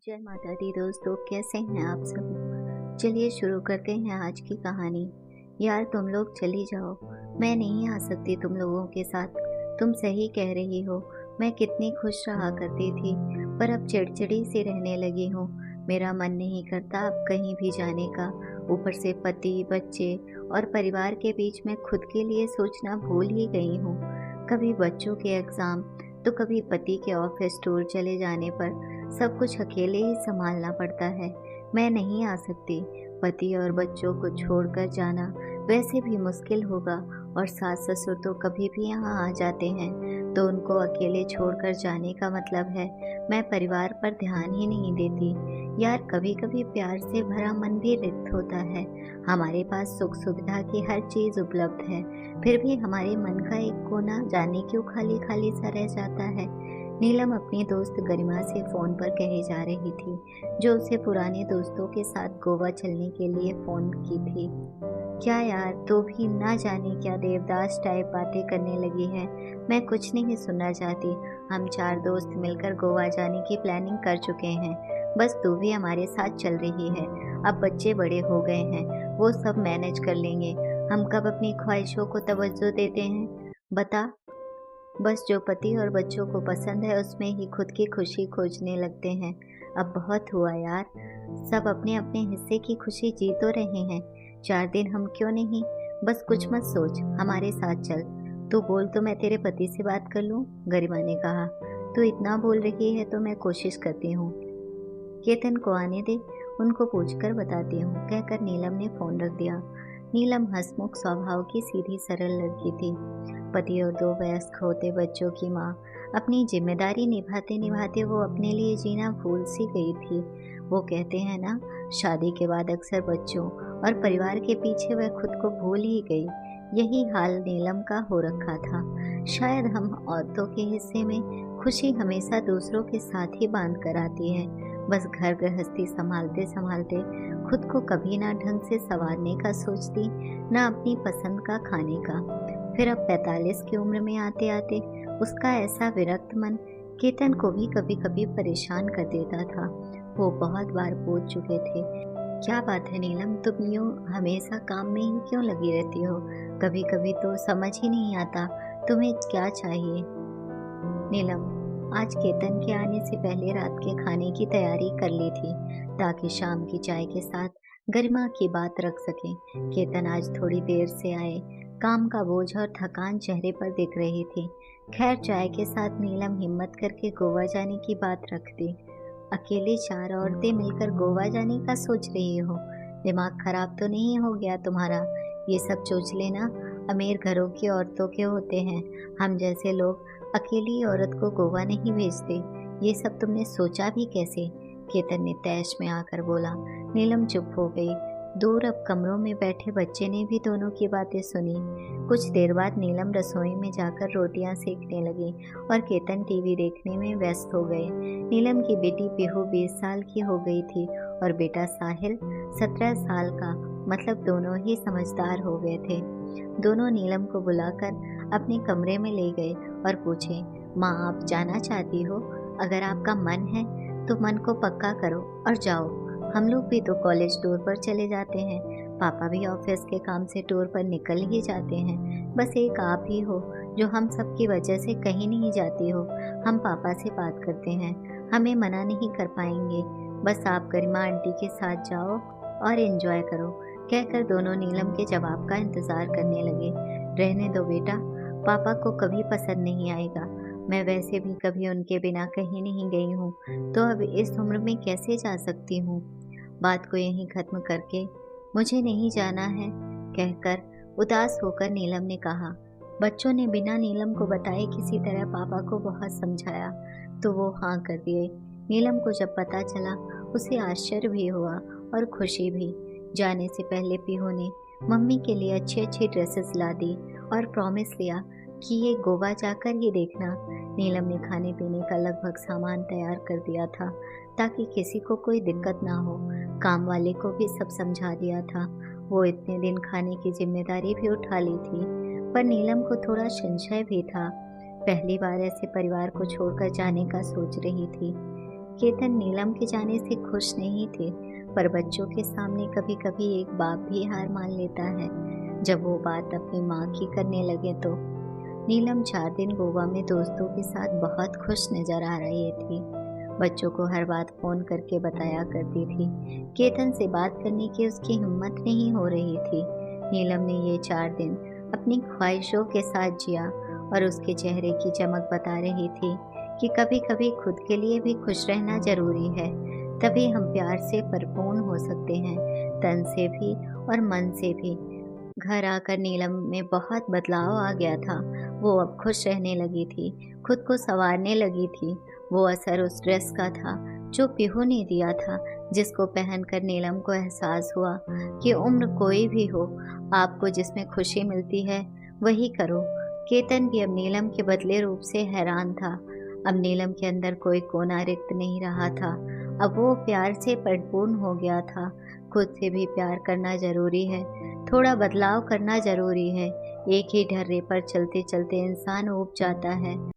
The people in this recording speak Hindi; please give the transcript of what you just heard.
जय माता दी दोस्तों, कैसे हैं आप सब। चलिए शुरू करते हैं आज की कहानी। यार तुम लोग चली जाओ, मैं नहीं आ सकती तुम लोगों के साथ। तुम सही कह रही हो, मैं कितनी खुश रहा करती थी, पर अब चिड़चिड़ी सी रहने लगी हूँ। मेरा मन नहीं करता अब कहीं भी जाने का। ऊपर से पति, बच्चे और परिवार के बीच में खुद के लिए सोचना भूल ही गई हूँ। कभी बच्चों के एग्जाम तो कभी पति के ऑफिस टूर चले जाने पर सब कुछ अकेले ही संभालना पड़ता है। मैं नहीं आ सकती। पति और बच्चों को छोड़कर जाना वैसे भी मुश्किल होगा, और सास ससुर तो कभी भी यहाँ आ जाते हैं, तो उनको अकेले छोड़कर जाने का मतलब है मैं परिवार पर ध्यान ही नहीं देती। यार कभी कभी प्यार से भरा मन भी रिक्त होता है। हमारे पास सुख सुविधा की हर चीज उपलब्ध है, फिर भी हमारे मन का एक कोना जाने क्यों खाली खाली सा रह जाता है। नीलम अपनी दोस्त गरिमा से फोन पर कही जा रही थी, जो उसे पुराने दोस्तों के साथ गोवा चलने के लिए फोन की थी। क्या यार, तू भी ना जाने क्या देवदास टाइप बातें करने लगी है। मैं कुछ नहीं सुनना चाहती। हम चार दोस्त मिलकर गोवा जाने की प्लानिंग कर चुके हैं, बस तू भी हमारे साथ चल रही है। अब बच्चे बड़े हो गए हैं, वो सब मैनेज कर लेंगे। हम कब अपनी ख्वाहिशों को तवज्जो देते हैं, बता। बस जो पति और बच्चों को पसंद है उसमें ही खुद की खुशी खोजने लगते हैं। अब बहुत हुआ यार, सब अपने अपने हिस्से की खुशी जी तो रहे हैं। 4 दिन हम क्यों नहीं। बस कुछ मत सोच, हमारे साथ चल। तू बोल तो मैं तेरे पति से बात कर लूं, गरिमा ने कहा। तू इतना बोल रही है तो मैं कोशिश करती हूँ। केतन को आने दे, उनको पूछकर बताती हूँ, कहकर नीलम ने फोन रख दिया। नीलम हंसमुख स्वभाव की सीधी सरल लड़की थी। पति और 2 वयस्क होते बच्चों की माँ, अपनी जिम्मेदारी निभाते निभाते वो अपने लिए जीना भूल सी गई थी। वो कहते हैं ना, शादी के बाद अक्सर बच्चों और परिवार के पीछे वह खुद को भूल ही गई। यही हाल नीलम का हो रखा था। शायद हम औरतों के हिस्से में खुशी हमेशा दूसरों के साथ ही बांध कर आती है। बस घर गृहस्थी संभालते संभालते खुद को कभी ना ढंग से संवारने का सोचती, ना अपनी पसंद का खाने का। फिर अब 45 की उम्र में आते आते उसका ऐसा विरक्त मन केतन को भी कभी कभी परेशान कर देता था। वो बहुत बार पूछ चुके थे, क्या बात है नीलम, तुम यूं हमेशा काम में ही क्यों लगी रहती हो। कभी कभी तो समझ ही नहीं आता तुम्हें क्या चाहिए। नीलम आज केतन के आने से पहले रात के खाने की तैयारी कर ली थी, ताकि शाम की चाय के साथ गरिमा की बात रख सके। केतन आज थोड़ी देर से आए, काम का बोझ और थकान चेहरे पर दिख रही थी। खैर चाय के साथ नीलम हिम्मत करके गोवा जाने की बात रख दी। अकेली 4 औरतें मिलकर गोवा जाने का सोच रही हो, दिमाग खराब तो नहीं हो गया तुम्हारा। ये सब सोच लेना अमीर घरों की औरतों के होते हैं, हम जैसे लोग अकेली औरत को गोवा नहीं भेजते। ये सब तुमने सोचा भी कैसे, केतन ने तैश में आकर बोला। नीलम चुप हो गई। दूर अब कमरों में बैठे बच्चे ने भी दोनों की बातें सुनी। कुछ देर बाद नीलम रसोई में जाकर रोटियां सेकने लगी और केतन टीवी देखने में व्यस्त हो गए। नीलम की बेटी पीहू 20 साल की हो गई थी और बेटा साहिल 17 साल का, मतलब दोनों ही समझदार हो गए थे। दोनों नीलम को बुलाकर अपने कमरे में ले गए और पूछे, माँ आप जाना चाहती हो? अगर आपका मन है तो मन को पक्का करो और जाओ। हम लोग भी तो कॉलेज टूर पर चले जाते हैं, पापा भी ऑफिस के काम से टूर पर निकल ही जाते हैं। बस एक आप ही हो जो हम सब की वजह से कहीं नहीं जाती हो। हम पापा से बात करते हैं, हमें मना नहीं कर पाएंगे। बस आप गरिमा आंटी के साथ जाओ और एंजॉय करो, कहकर दोनों नीलम के जवाब का इंतजार करने लगे। रहने दो बेटा, पापा को कभी पसंद नहीं आएगा। मैं वैसे भी कभी उनके बिना कहीं नहीं गई हूँ, तो अब इस उम्र में कैसे जा सकती हूँ। बात को यहीं खत्म करके मुझे नहीं जाना है, कहकर उदास होकर नीलम ने कहा। बच्चों ने बिना नीलम को बताए किसी तरह पापा को बहुत समझाया, तो वो हाँ कर दिए। नीलम को जब पता चला उसे आश्चर्य भी हुआ और खुशी भी। जाने से पहले पीहू ने मम्मी के लिए अच्छी अच्छी ड्रेसेस ला दी और प्रॉमिस लिया कि ये गोवा जाकर ही देखना। नीलम ने खाने पीने का लगभग सामान तैयार कर दिया था, ताकि किसी को कोई दिक्कत ना हो। काम वाले को भी सब समझा दिया था। वो इतने दिन खाने की जिम्मेदारी भी उठा ली थी, पर नीलम को थोड़ा संशय भी था। पहली बार ऐसे परिवार को छोड़कर जाने का सोच रही थी। केतन नीलम के जाने से खुश नहीं थे, पर बच्चों के सामने कभी कभी एक बाप भी हार मान लेता है। जब वो बात अपनी माँ की करने लगे तो नीलम 4 दिन गोवा में दोस्तों के साथ बहुत खुश नजर आ रही थी। बच्चों को हर बात फोन करके बताया करती थी। केतन से बात करने की उसकी हिम्मत नहीं हो रही थी। नीलम ने ये 4 दिन अपनी ख्वाहिशों के साथ जिया और उसके चेहरे की चमक बता रही थी कि कभी कभी खुद के लिए भी खुश रहना जरूरी है। तभी हम प्यार से परिपूर्ण हो सकते हैं, तन से भी और मन से भी। घर आकर नीलम में बहुत बदलाव आ गया था। वो अब खुश रहने लगी थी, खुद को संवारने लगी थी। वो असर उस ड्रेस का था जो पीहू ने दिया था, जिसको पहनकर नीलम को एहसास हुआ कि उम्र कोई भी हो, आपको जिसमें खुशी मिलती है वही करो। केतन भी अब नीलम के बदले रूप से हैरान था। अब नीलम के अंदर कोई कोना रिक्त नहीं रहा था। अब वो प्यार से परिपूर्ण हो गया था। खुद से भी प्यार करना जरूरी है, थोड़ा बदलाव करना जरूरी है। एक ही ढर्रे पर चलते चलते इंसान ऊब जाता है।